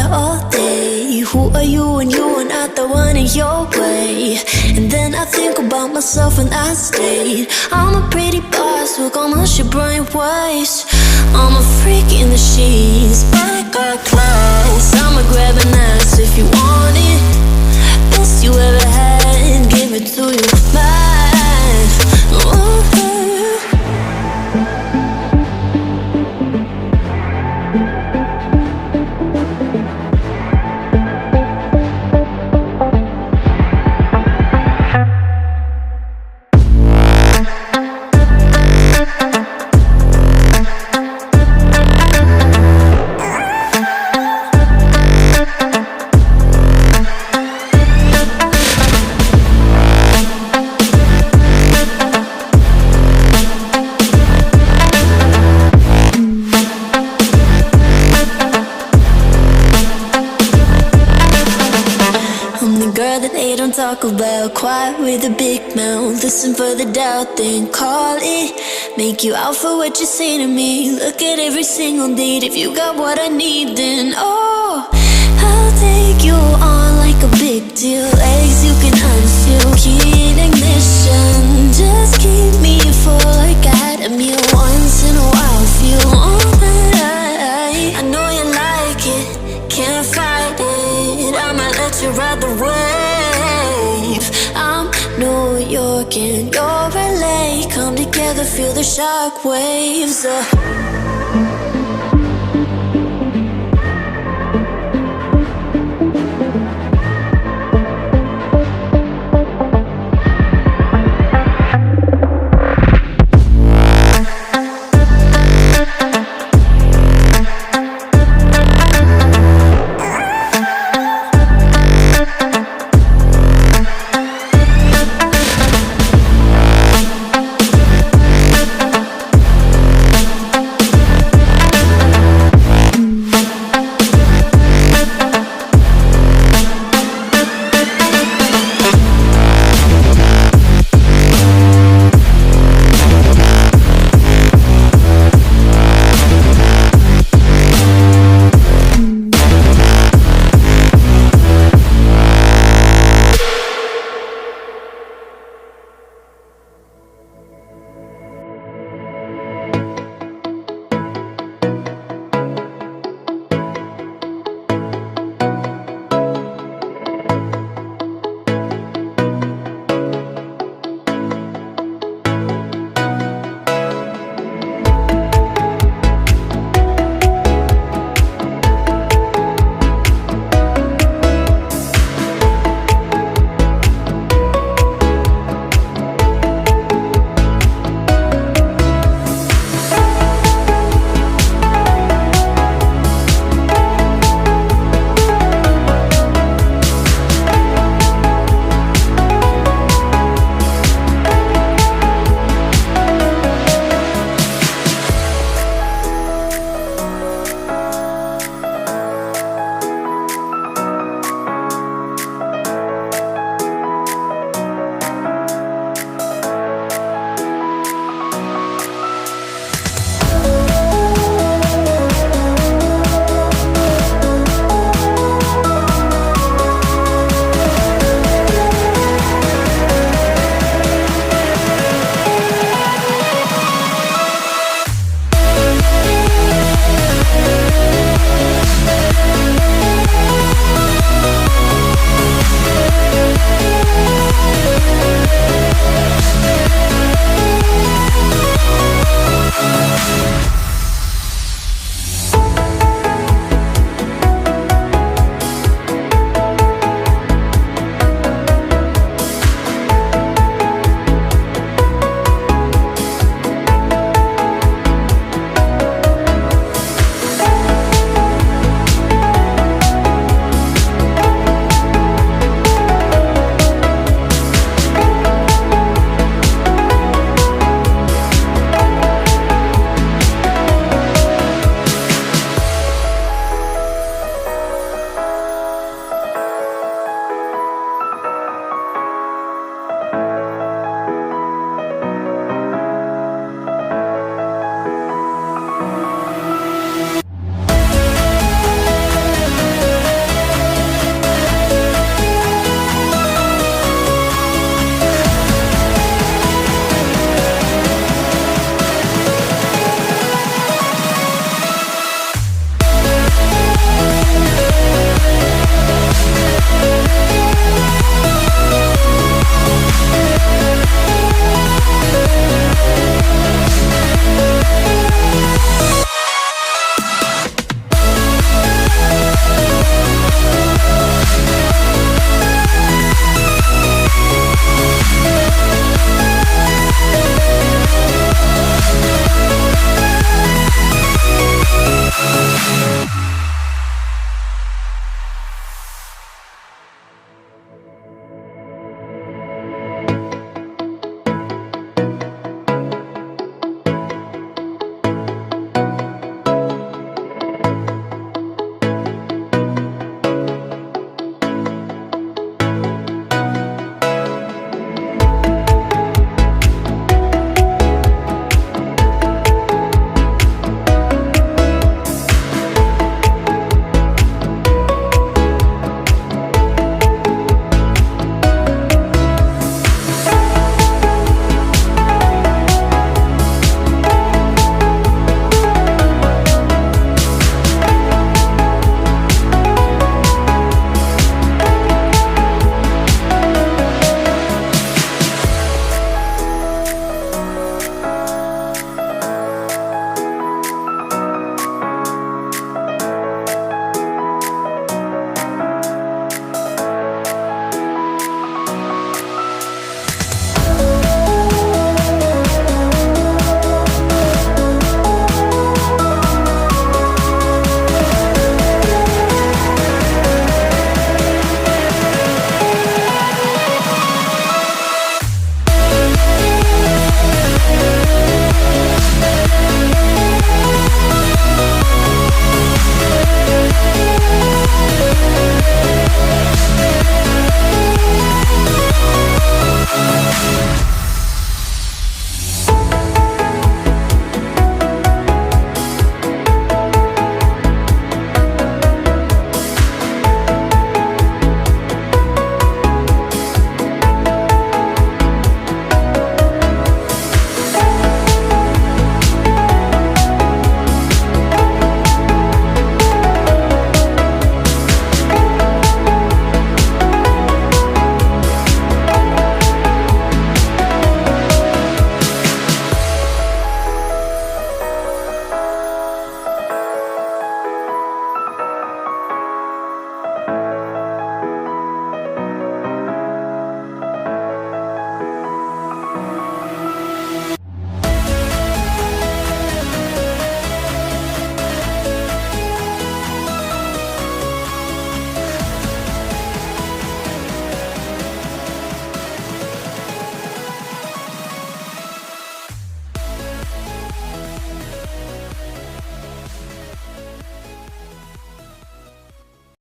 that all day. Who are you when you are not the one in your way? And then I think about myself in that state. I'm a pretty boss, look on my shit brain waste. I'm a freak in the sheets, but I got class. I'ma grab an ass if you want it. Best you ever had, give it to you back. Ooh. Girl that they don't talk about, quiet with a big mouth. Listen for the doubt, then call it. Make you out for what you say to me. Look at every single date. If you got what I need, then oh, I'll take you on like a big deal. Legs you can unseal, key in ignition. Just keep me full like I had a meal. Once in a while, feel all that I know you like it, can't fight it. I might let you ride the wave. I'm New York and you're LA. Come together, feel the shock waves.